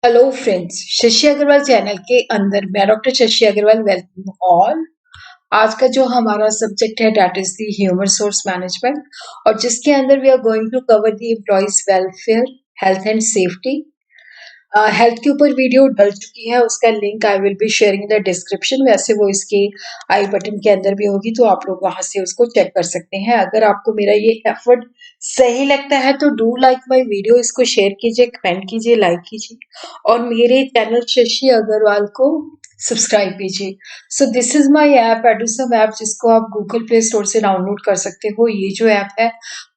Hello friends, Shashi Agrawal channel के अंदर मैं doctor Shashi Agrawal welcome all. आज का जो हमारा सब्जेक्ट है that is the human resource management और जिसके अंदर we are going to cover the employees welfare, health and safety. Health के ऊपर वीडियो डल चुकी है, उसका link I will be sharing the description. वैसे वो इसके आई बटन के अंदर भी होगी, तो आप लोग वहां से उसको चेक कर सकते हैं। अगर आपको मेरा ये एफर्ट सही लगता है तो डू लाइक माय वीडियो, इसको शेयर कीजिए, कमेंट कीजिए, लाइक कीजिए और मेरे चैनल शशि अग्रवाल को सब्सक्राइब कीजिए। So this is my app Edusum app, जिसको आप गूगल प्ले स्टोर से डाउनलोड कर सकते हो। ये जो ऐप है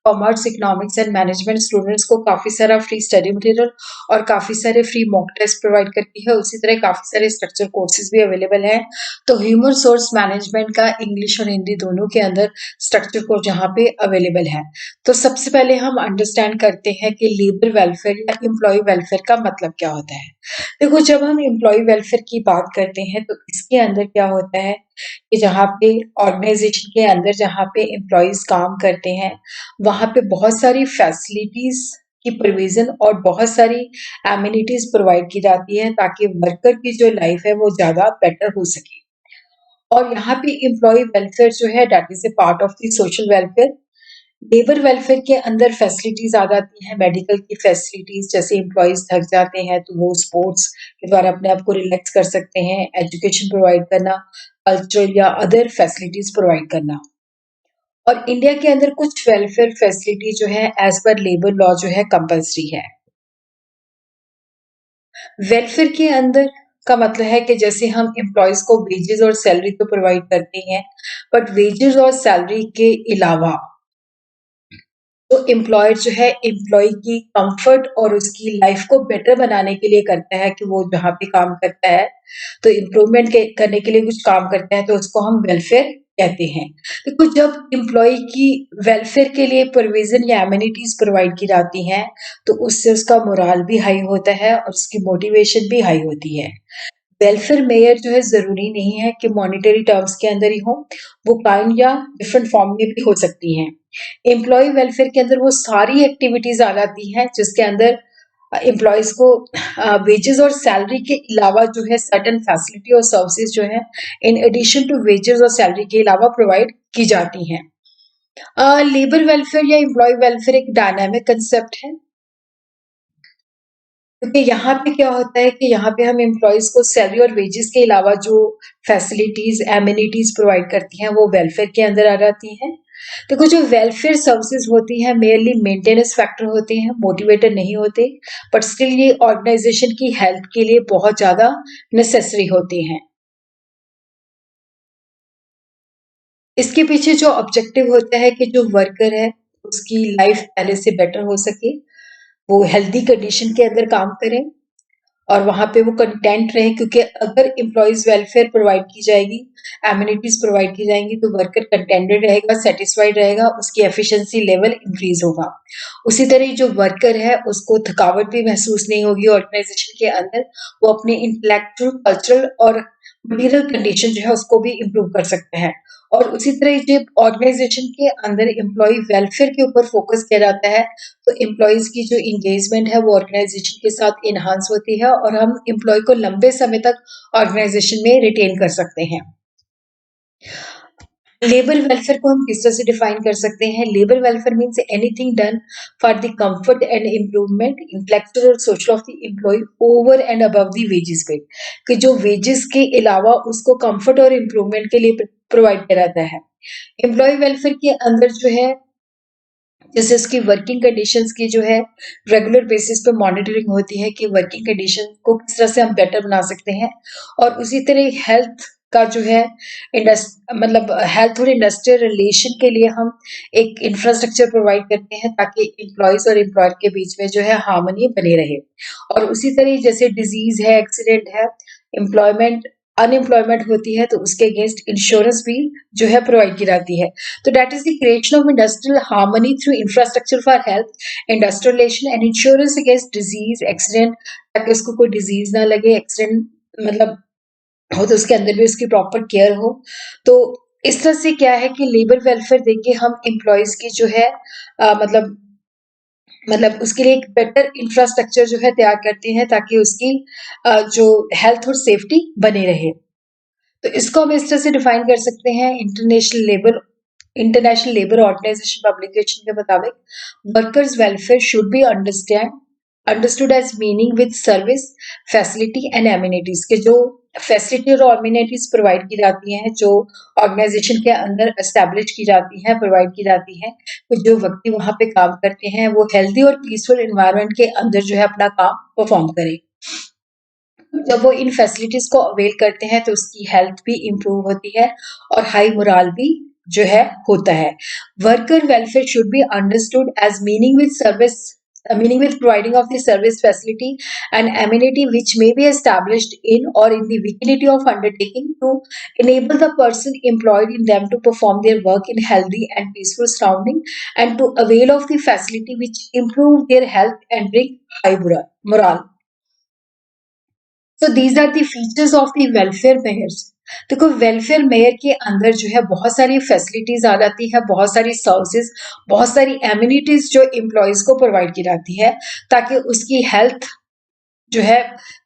commerce, economics and management students को काफी सारा फ्री स्टडी मटेरियल और काफी सारे फ्री मॉक टेस्ट प्रोवाइड करती है। उसी तरह काफी सारे स्ट्रक्चर कोर्सेज भी अवेलेबल हैं। तो ह्यूमन सोर्स मैनेजमेंट का इंग्लिश और हिंदी दोनों के अंदर स्ट्रक्चर कोर्स जहाँ पे अवेलेबल है। तो सबसे पहले हम अंडरस्टैंड करते हैं कि लेबर वेलफेयर या एम्प्लॉय वेलफेयर का मतलब क्या होता है। देखो, जब हम एम्प्लॉय वेलफेयर की बात करते हैं तो इसके अंदर क्या होता है कि जहाँ पे ऑर्गेनाइजेशन के अंदर जहाँ पे एम्प्लॉयज काम करते हैं वहां पे बहुत सारी फैसिलिटीज की प्रोविजन और बहुत सारी एमिनिटीज प्रोवाइड की जाती है ताकि वर्कर की जो लाइफ है वो ज्यादा बेटर हो सके। और यहाँ पे एम्प्लॉय वेलफेयर जो है that is a part of the social welfare. Labour welfare के अंदर फैसिलिटीज आ जाती हैं, मेडिकल की फैसिलिटीज, जैसे एम्प्लॉयज थक जाते हैं तो वो स्पोर्ट्स के द्वारा अपने आप को रिलैक्स कर सकते हैं, एजुकेशन प्रोवाइड करना, कल्चरल या अदर फैसिलिटीज प्रोवाइड करना। और इंडिया के अंदर कुछ वेलफेयर फैसिलिटी जो है एज पर लेबर लॉ जो है कंपल्सरी है। वेलफेयर के अंदर का मतलब है कि जैसे हम एम्प्लॉयज को वेजेस और सैलरी तो प्रोवाइड करते हैं, बट वेजेस और सैलरी के अलावा तो एम्प्लॉयर जो है एम्प्लॉय की कंफर्ट और उसकी लाइफ को बेटर बनाने के लिए करता है कि वो जहाँ पे काम करता है तो इम्प्रूवमेंट करने के लिए कुछ काम करता है, तो उसको हम वेलफेयर कहते हैं। देखो, जब एम्प्लॉय की वेलफेयर के लिए प्रोविजन या एमिनिटीज प्रोवाइड की जाती हैं तो उससे उसका मोराल भी हाई होता है और उसकी मोटिवेशन भी हाई होती है। वेलफेयर मेयर जो है जरूरी नहीं है कि मॉनेटरी टर्म्स के अंदर ही हो, वो काइंड या डिफरेंट फॉर्म में भी हो सकती हैं। एम्प्लॉय वेलफेयर के अंदर वो सारी एक्टिविटीज आ जाती हैं जिसके अंदर एम्प्लॉयज को वेजेस और सैलरी के अलावा जो है सर्टेन फैसिलिटी और सर्विसेज जो है इन एडिशन टू वेजेस और सैलरी के अलावा प्रोवाइड की जाती हैं। लेबर वेलफेयर या एम्प्लॉय वेलफेयर एक डायनामिक कंसेप्ट है, क्योंकि यहाँ पे क्या होता है कि यहाँ पे हम एम्प्लॉयज को सैलरी और वेजेस के अलावा जो फैसिलिटीज एमिनिटीज प्रोवाइड करती हैं वो वेलफेयर के अंदर आ जाती हैं। देखो, जो वेलफेयर सर्विसेज होती हैं मेयरली मेंटेनेंस फैक्टर होते हैं, मोटिवेटर नहीं होते, बट स्टिल ये ऑर्गेनाइजेशन की हेल्थ के लिए बहुत ज्यादा नेसेसरी होती हैं। इसके पीछे जो ऑब्जेक्टिव होता है कि जो वर्कर है उसकी लाइफ पहले से बेटर हो सके, वो हेल्दी कंडीशन के अंदर काम करें और वहां पे वो कंटेंट रहे, क्योंकि अगर एम्प्लॉयज वेलफेयर प्रोवाइड की जाएगी, एमिनिटीज प्रोवाइड की जाएंगी तो वर्कर कंटेंटेड रहेगा, सेटिस्फाइड रहेगा, उसकी एफिशिएंसी लेवल इंक्रीज होगा। उसी तरह जो वर्कर है उसको थकावट भी महसूस नहीं होगी ऑर्गेनाइजेशन के अंदर, वो अपने इंटेलेक्चुअल, कल्चरल और मटेरियल कंडीशन जो है उसको भी इम्प्रूव कर सकते हैं। और उसी तरह जब ऑर्गेनाइजेशन के अंदर एम्प्लॉय वेलफेयर के ऊपर फोकस किया जाता है तो एम्प्लॉयज की जो इंगेजमेंट है वो ऑर्गेनाइजेशन के साथ इनहांस होती है और हम एम्प्लॉय को लंबे समय तक ऑर्गेनाइजेशन में रिटेन कर सकते हैं। लेबर वेलफेयर को हम किस तरह से डिफाइन कर सकते हैं? Labour welfare means anything done for the comfort and improvement intellectual और social of the employ over and above the wages pay, कि जो वेजेस के अलावा उसको कंफर्ट और इम्प्रूवमेंट के लिए प्रोवाइड किया जाता है। एम्प्लॉय वेलफेयर के अंदर जो है जैसे उसकी वर्किंग कंडीशंस की जो है रेगुलर बेसिस पे मॉनिटरिंग होती है कि वर्किंग कंडीशन को किस तरह से हम बेटर बना सकते हैं। और उसी तरह हेल्थ का जो है मतलब हेल्थ और इंडस्ट्रियल रिलेशन के लिए हम एक इंफ्रास्ट्रक्चर प्रोवाइड करते हैं ताकि एम्प्लॉयज और एम्प्लॉयर के बीच में जो है हार्मनी बनी रहे। और उसी तरह जैसे डिजीज है, एक्सीडेंट है, एम्प्लॉयमेंट, अनएम्प्लॉयमेंट होती है तो उसके अगेंस्ट इंश्योरेंस भी जो है प्रोवाइड की जाती है। तो that is the creation of industrial harmony through infrastructure for health, industrial relation and insurance against disease, accident, ताकि उसको कोई डिजीज ना लगे, एक्सीडेंट मतलब हो तो उसके अंदर भी उसकी प्रॉपर केयर हो। तो इस तरह से क्या है कि लेबर वेलफेयर देके हम एम्प्लॉयज की जो है मतलब मतलब उसके लिए एक बेटर इंफ्रास्ट्रक्चर जो है तैयार करते हैं ताकि उसकी जो हेल्थ और सेफ्टी बने रहे। तो इसको हम इस तरह से डिफाइन कर सकते हैं, इंटरनेशनल लेबर ऑर्गेनाइजेशन पब्लिकेशन के मुताबिक workers welfare should be understood as meaning with service, facility and amenities, के जो फैसिलिटी और एमिनिटीज प्रोवाइड की जाती हैं, जो ऑर्गेनाइजेशन के अंदर एस्टेब्लिश की जाती हैं, प्रोवाइड की जाती हैं, तो जो व्यक्ति वहां पे काम करते हैं वो हेल्दी और पीसफुल एनवायरनमेंट के अंदर जो है अपना काम परफॉर्म करें। जब वो इन फैसिलिटीज को अवेल करते हैं तो उसकी हेल्थ भी इम्प्रूव होती है और हाई मोराल भी जो है होता है। Worker welfare should be understood as meaning with providing of the service, facility and amenity which may be established in or in the vicinity of undertaking to enable the person employed in them to perform their work in healthy and peaceful surrounding and to avail of the facility which improve their health and bring high morale. So these are the features of the welfare measures. देखो welfare measure के अंदर जो है बहुत सारी facilities आ जाती है, बहुत सारी सर्विसेज, बहुत सारी एम्यूनिटीज जो एम्प्लॉयज को प्रोवाइड की जाती है ताकि उसकी हेल्थ जो है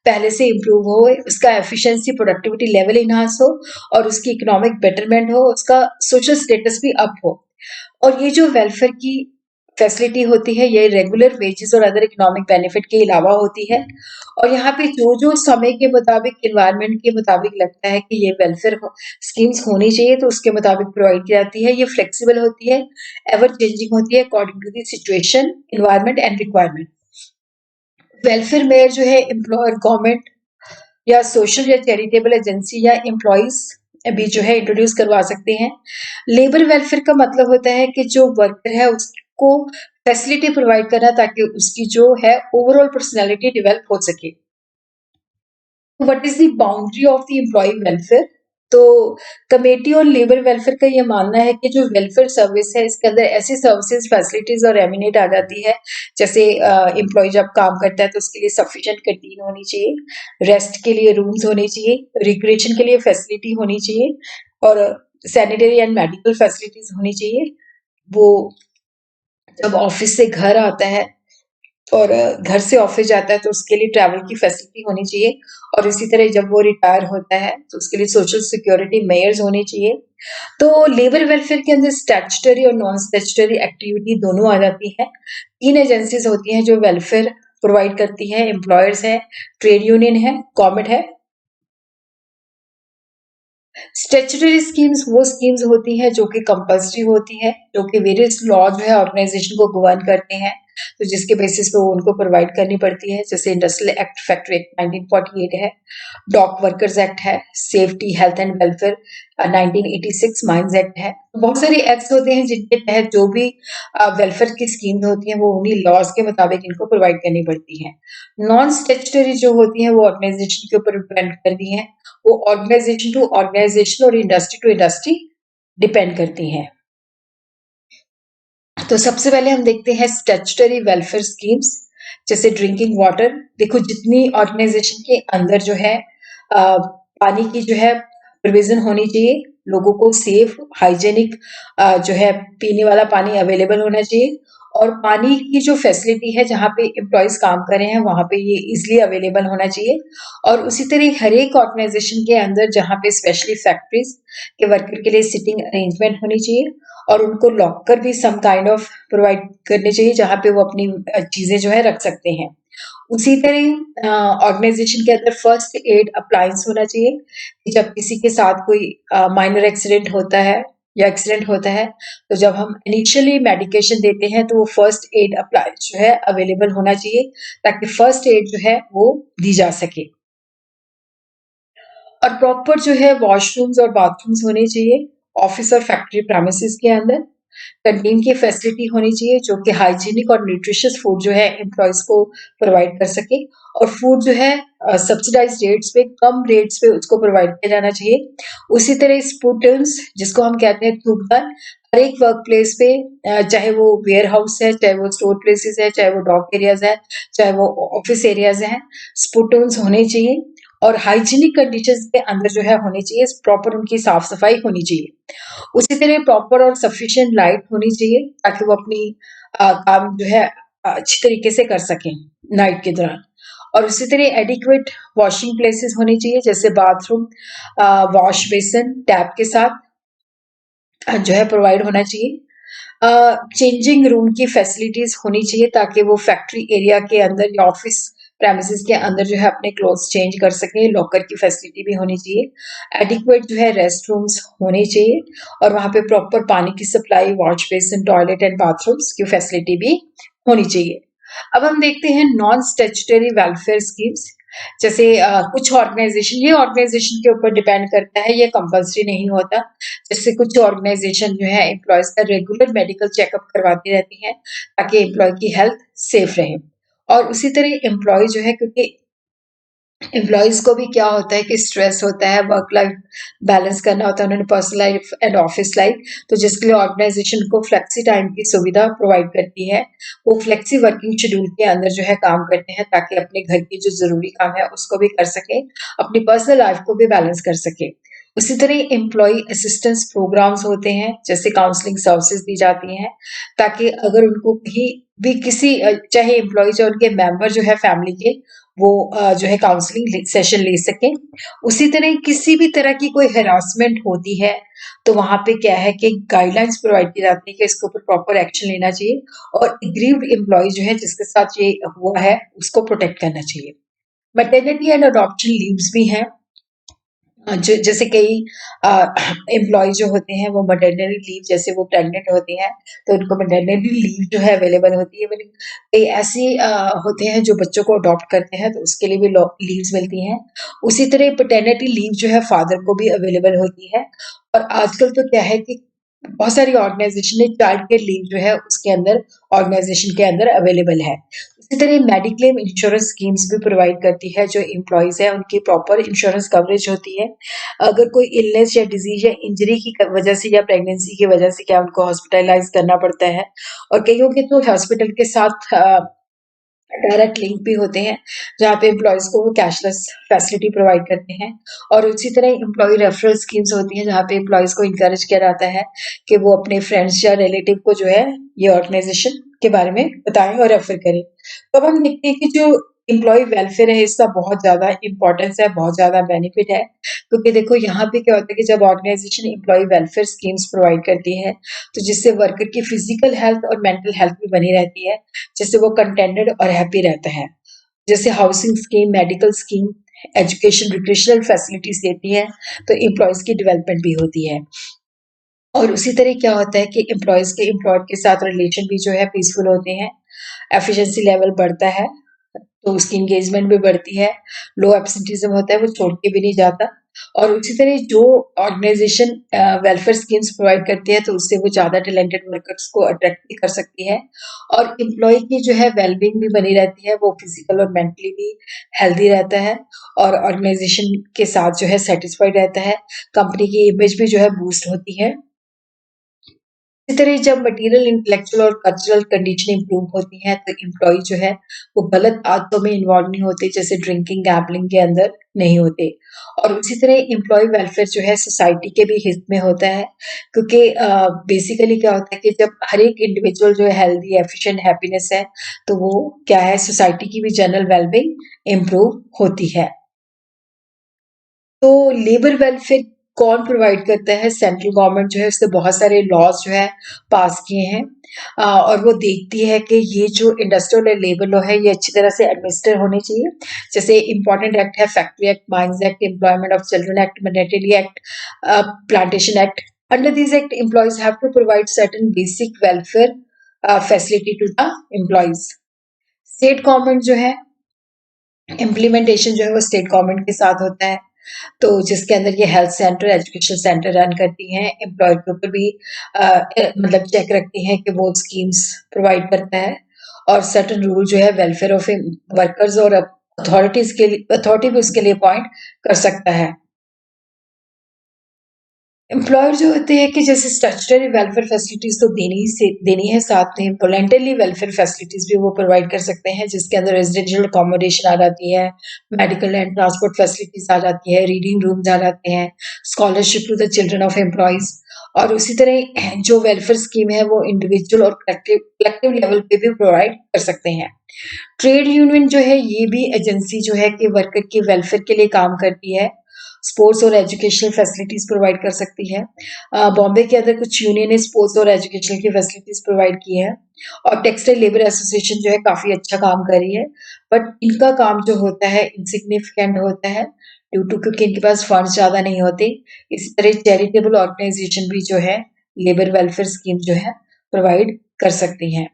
पहले से इम्प्रूव हो, उसका एफिशिएंसी प्रोडक्टिविटी लेवल इनहांस हो और उसकी इकोनॉमिक बेटरमेंट हो, उसका सोशल स्टेटस भी अप हो। और ये जो वेलफेयर की फैसिलिटी होती है ये रेगुलर वेजेस और अदर इकोनॉमिक बेनिफिट के अलावा होती है। और यहाँ पे जो जो समय के मुताबिक, इन्वायरमेंट के मुताबिक लगता है कि ये वेलफेयर स्कीम्स होनी चाहिए तो उसके मुताबिक प्रोवाइड की जाती है। ये फ्लेक्सिबल होती है, एवर चेंजिंग होती है according to the situation, environment and requirement. Welfare measure जो है एम्प्लॉयर, गवर्नमेंट या सोशल या चैरिटेबल एजेंसी या एम्प्लॉइज भी जो है इंट्रोड्यूस करवा सकते हैं। लेबर वेलफेयर का मतलब होता है कि जो वर्कर है उसको फैसिलिटी प्रोवाइड करना ताकि उसकी जो है ओवरऑल पर्सनैलिटी डेवलप हो सके। What is the boundary of the employee welfare? तो कमेटी और लेबर वेलफेयर का ये मानना है कि जो वेलफेयर सर्विस है इसके अंदर ऐसी सर्विसेज, फैसिलिटीज और एमिनेट आ जाती है जैसे एम्प्लॉय जब काम करता है तो उसके लिए सफिशिएंट कैंटीन होनी चाहिए, रेस्ट के लिए रूम्स होने चाहिए, रिक्रिएशन के लिए फैसिलिटी होनी चाहिए और सैनिटरी एंड मेडिकल फैसिलिटीज होनी चाहिए। वो जब ऑफिस से घर आता है और घर से ऑफिस जाता है तो उसके लिए ट्रैवल की फैसिलिटी होनी चाहिए और इसी तरह जब वो रिटायर होता है तो उसके लिए सोशल सिक्योरिटी मेयर्स होने चाहिए। तो लेबर वेलफेयर के अंदर स्टैट्यूटरी और नॉन स्टैट्यूटरी एक्टिविटी दोनों आ जाती है। 3 एजेंसीज होती हैं जो वेलफेयर प्रोवाइड करती है, एम्प्लॉयर्स है, ट्रेड यूनियन है, गवर्नमेंट है। स्टैट्यूटरी स्कीम्स वो स्कीम्स होती हैं जो कि कंपल्सरी होती है, जो कि वेरियस लॉ जो है ऑर्गेनाइजेशन को गवर्न करते हैं, तो जिसके बेसिस पे वो उनको प्रोवाइड करनी पड़ती है। जैसे इंडस्ट्रियल एक्ट, फैक्ट्री एक्ट 1948 है, डॉक वर्कर्स एक्ट है, safety, health and welfare 1986 mines act है। बहुत सारे एक्ट्स होते हैं जिनके तहत जो भी वेलफेयर की स्कीम्स होती हैं वो उन्हीं लॉज के मुताबिक इनको प्रोवाइड करनी पड़ती है। नॉन स्टैट्यूटरी जो होती हैं वो ऑर्गेनाइजेशन के ऊपर डिपेंड करती हैं, वो ऑर्गेनाइजेशन टू ऑर्गेनाइजेशन और इंडस्ट्री टू इंडस्ट्री डिपेंड करती हैं। तो सबसे पहले हम देखते हैं स्टैट्यूटरी वेलफेयर स्कीम्स, जैसे ड्रिंकिंग वाटर। देखो जितनी ऑर्गेनाइजेशन के अंदर जो है पानी की जो है प्रोविजन होनी चाहिए, लोगों को सेफ, हाइजेनिक जो है पीने वाला पानी अवेलेबल होना चाहिए और पानी की जो फैसिलिटी है जहाँ पे एम्प्लॉयज काम कर रहे हैं वहां पे ये इजिली अवेलेबल होना चाहिए। और उसी तरह हर एक ऑर्गेनाइजेशन के अंदर जहाँ पे स्पेशली फैक्ट्रीज के वर्कर के लिए सिटिंग अरेंजमेंट होनी चाहिए और उनको लॉकर भी सम काइंड ऑफ प्रोवाइड करने चाहिए जहाँ पे वो अपनी चीजें जो है रख सकते हैं। उसी तरह ऑर्गेनाइजेशन के अंदर फर्स्ट एड अप्लायंस होना चाहिए कि जब किसी के साथ कोई माइनर एक्सीडेंट होता है या एक्सीडेंट होता है तो जब हम इनिशियली मेडिकेशन देते हैं तो वो फर्स्ट एड अप्लायंस जो है अवेलेबल होना चाहिए ताकि फर्स्ट एड जो है वो दी जा सके। और प्रॉपर जो है वॉशरूम्स और बाथरूम्स होने चाहिए ऑफिस और फैक्ट्री प्रेमिसेस के अंदर। कैंटीन की फैसिलिटी होनी चाहिए जो कि हाइजीनिक और न्यूट्रिशियस फूड जो है एम्प्लॉयज को प्रोवाइड कर सके और फूड जो है सब्सिडाइज रेट्स पे, कम रेट्स पे उसको प्रोवाइड किया जाना चाहिए। उसी तरह स्पूटन्स जिसको हम कहते हैं थूकदार, हर एक वर्क प्लेस पे चाहे वो वेयर हाउस है, चाहे वो स्टोर प्लेसेस है, चाहे वो डॉक एरियाज है, चाहे वो ऑफिस एरियाज हैं, स्पूटन्स होने चाहिए और हाइजीनिक कंडीशंस के अंदर जो है होनी चाहिए, प्रॉपर उनकी साफ सफाई होनी चाहिए। उसी तरह प्रॉपर और सफिशिएंट लाइट होनी चाहिए ताकि वो अपनी काम जो है अच्छी तरीके से कर सकें नाइट के दौरान। और उसी तरह एडिक्वेट वॉशिंग प्लेसेस होनी चाहिए, जैसे बाथरूम, वॉश बेसिन टैप के साथ जो है प्रोवाइड होना चाहिए। चेंजिंग रूम की फैसिलिटीज होनी चाहिए ताकि वो फैक्ट्री एरिया के अंदर या ऑफिस प्रेमिसेस के अंदर जो है अपने क्लोथ्स चेंज कर सके। लॉकर की फैसिलिटी भी होनी चाहिए। एडिक्वेट जो है रेस्ट रूम्स होने चाहिए और वहां पे प्रॉपर पानी की supply, wash basin, toilet and bathrooms की फैसिलिटी भी होनी चाहिए। अब हम देखते हैं नॉन स्टैट्यूटरी वेलफेयर स्कीम्स। जैसे कुछ ऑर्गेनाइजेशन, ये ऑर्गेनाइजेशन के ऊपर डिपेंड करता है, ये कंपल्सरी नहीं होता। जैसे कुछ ऑर्गेनाइजेशन जो है एम्प्लॉयज का रेगुलर मेडिकल चेकअप करवाती रहती है ताकि एम्प्लॉय की हेल्थ सेफ रहे। और उसी तरह एम्प्लॉय जो है, क्योंकि एम्प्लॉयज को भी क्या होता है कि स्ट्रेस होता है, वर्क लाइफ बैलेंस करना होता है उन्होंने, personal life and office life, तो जिसके लिए ऑर्गेनाइजेशन को फ्लेक्सी टाइम की सुविधा प्रोवाइड करती है। वो फ्लेक्सी वर्किंग शेड्यूल के अंदर जो है काम करते हैं ताकि अपने घर के जो जरूरी काम है उसको भी कर सके, अपनी पर्सनल लाइफ को भी बैलेंस कर सके। उसी तरह एम्प्लॉय असिस्टेंस प्रोग्राम्स होते हैं, जैसे काउंसलिंग सर्विसेज दी जाती हैं ताकि अगर उनको कहीं भी किसी चाहे एम्प्लॉय जो उनके मेंबर जो है फैमिली के, वो जो है काउंसलिंग सेशन ले सकें। उसी तरह किसी भी तरह की कोई हेरासमेंट होती है तो वहां पे क्या है कि गाइडलाइंस प्रोवाइड की जाती है कि इसके ऊपर प्रॉपर एक्शन लेना चाहिए और एग्रीव्ड एम्प्लॉय जो है जिसके साथ ये हुआ है उसको प्रोटेक्ट करना चाहिए। मैटरनिटी एंड अडॉप्शन लीव्स भी हैं। जैसे कई एम्प्लॉय जो होते हैं वो मैटरनिटी लीव, जैसे वो प्रेग्नेंट होती हैं तो उनको मैटरनिटी लीव जो है अवेलेबल होती है। कई ऐसी होते हैं जो बच्चों को अडॉप्ट करते हैं तो उसके लिए भी लीव्स मिलती हैं। उसी तरह पैटर्निटी लीव जो है फादर को भी अवेलेबल होती है। और आजकल तो क्या है कि बहुत सारी ऑर्गेनाइजेशन ने चाइल्ड केयर लीव जो है उसके अंदर ऑर्गेनाइजेशन के अंदर अवेलेबल है। इसी तरह मेडिक्लेम इंश्योरेंस स्कीम्स भी प्रोवाइड करती है, जो एम्प्लॉयज है उनकी प्रॉपर इंश्योरेंस कवरेज होती है। अगर कोई इलनेस या डिजीज या इंजरी की वजह से या प्रेगनेंसी की वजह से क्या उनको हॉस्पिटलाइज करना पड़ता है, और कईयों के तो हॉस्पिटल के साथ डायरेक्ट लिंक भी होते हैं जहाँ पे एम्प्लॉयज को वो कैशलेस फैसिलिटी प्रोवाइड करते हैं। और उसी तरह एम्प्लॉय रेफरल स्कीम्स होती हैं जहाँ पे एम्प्लॉयज को इंकरेज किया जाता है कि वो अपने फ्रेंड्स या रिलेटिव को जो है ये ऑर्गेनाइजेशन के बारे में बताएं और रेफर करें। तो अब हम देखते हैं कि जो एम्प्लॉय वेलफेयर है इसका बहुत ज्यादा इंपॉर्टेंस है, बहुत ज्यादा बेनिफिट है। क्योंकि देखो यहाँ पे क्या होता है कि जब organisation employee welfare schemes provide करती है तो जिससे वर्कर की फिजिकल हेल्थ और मेंटल हेल्थ भी बनी रहती है, जिससे वो कंटेंटेड और हैप्पी रहता है। जैसे housing scheme, medical scheme, education, recreational facilities देती है तो एम्प्लॉयज की डेवलपमेंट भी होती है। और उसी तरह क्या होता है कि एम्प्लॉयज के एम्प्लॉयर के साथ रिलेशन भी जो है पीसफुल होते हैं, एफिशिएंसी लेवल बढ़ता है तो उसकी एंगेजमेंट भी बढ़ती है, लो एब्सेंटिज्म होता है वो छोड़ के भी नहीं जाता। और उसी तरह जो ऑर्गेनाइजेशन वेलफेयर स्कीम्स प्रोवाइड करती है तो उससे वो ज्यादा टैलेंटेड वर्कर्स को अट्रैक्ट भी कर सकती है और एम्प्लॉय की जो है वेलबींग भी बनी रहती है, वो फिजिकल और मेंटली भी हेल्दी रहता है और ऑर्गेनाइजेशन के साथ जो है सेटिस्फाइड रहता है। कंपनी की इमेज भी जो है बूस्ट होती है। इसी तरह जब मटेरियल, इंटेलेक्चुअल और कल्चरल कंडीशन इंप्रूव होती है तो एम्प्लॉय जो है वो गलत आदतों में इन्वॉल्व नहीं होते, जैसे ड्रिंकिंग, गैम्बलिंग के अंदर नहीं होते। और उसी तरह एम्प्लॉय वेलफेयर जो है सोसाइटी के भी हित में होता है, क्योंकि बेसिकली क्या होता है कि जब हर एक इंडिविजुअल जो है हेल्दी, एफिशिएंट, हैप्पीनेस है तो वो क्या है सोसाइटी की भी जनरल वेलबींग इम्प्रूव होती है। तो लेबर वेलफेयर कौन प्रोवाइड करता है? सेंट्रल गवर्नमेंट जो है उसने बहुत सारे लॉज जो है पास किए हैं और वो देखती है कि ये जो इंडस्ट्रियल और लेबर लॉ है ये अच्छी तरह से एडमिनिस्टर होने चाहिए। जैसे इंपॉर्टेंट एक्ट है factory act, mines act, employment of children act, maternity act, plantation act. Under this act employers have to provide certain basic welfare facility to the employees. State government जो है implementation जो है वो state government के साथ होता है, तो जिसके अंदर ये health centre, education centre run करती हैं। एम्प्लॉयर के ऊपर भी मतलब चेक रखती हैं कि वो स्कीम्स प्रोवाइड करता है और सर्टन रूल जो है वेलफेयर ऑफ वर्कर्स और अथॉरिटी भी उसके लिए अपॉइंट कर सकता है। एम्प्लॉयर जो होते हैं कि जैसे स्टैट्यूटरी वेलफेयर फैसिलिटीज तो देनी है, साथ में वॉलंटरी वेलफेयर फैसिलिटीज भी वो प्रोवाइड कर सकते हैं, जिसके अंदर रेजिडेंशियल अकोमोडेशन आ जाती है, मेडिकल एंड ट्रांसपोर्ट फैसिलिटीज आ जाती है, रीडिंग रूम्स आ जाते हैं, scholarship to the children of employees. और उसी तरह जो वेलफेयर स्कीम है वो इंडिविजुअल और कलेक्टिव लेवल पे भी प्रोवाइड कर सकते हैं। ट्रेड यूनियन जो है ये भी एजेंसी जो है कि वर्कर के वेलफेयर के लिए काम करती है, स्पोर्ट्स और एजुकेशनल फैसिलिटीज प्रोवाइड कर सकती है। बॉम्बे के अंदर कुछ यूनियन ने स्पोर्ट्स और एजुकेशनल की फैसिलिटीज प्रोवाइड की है और टेक्सटाइल लेबर एसोसिएशन जो है काफी अच्छा काम कर रही है, बट इनका काम जो होता है इनसिग्निफिकेंट होता है ड्यू टू क्योंकि इनके पास फंड ज्यादा नहीं होते। इसी तरह चैरिटेबल ऑर्गेनाइजेशन भी जो है लेबर वेलफेयर स्कीम जो है प्रोवाइड कर सकती हैं।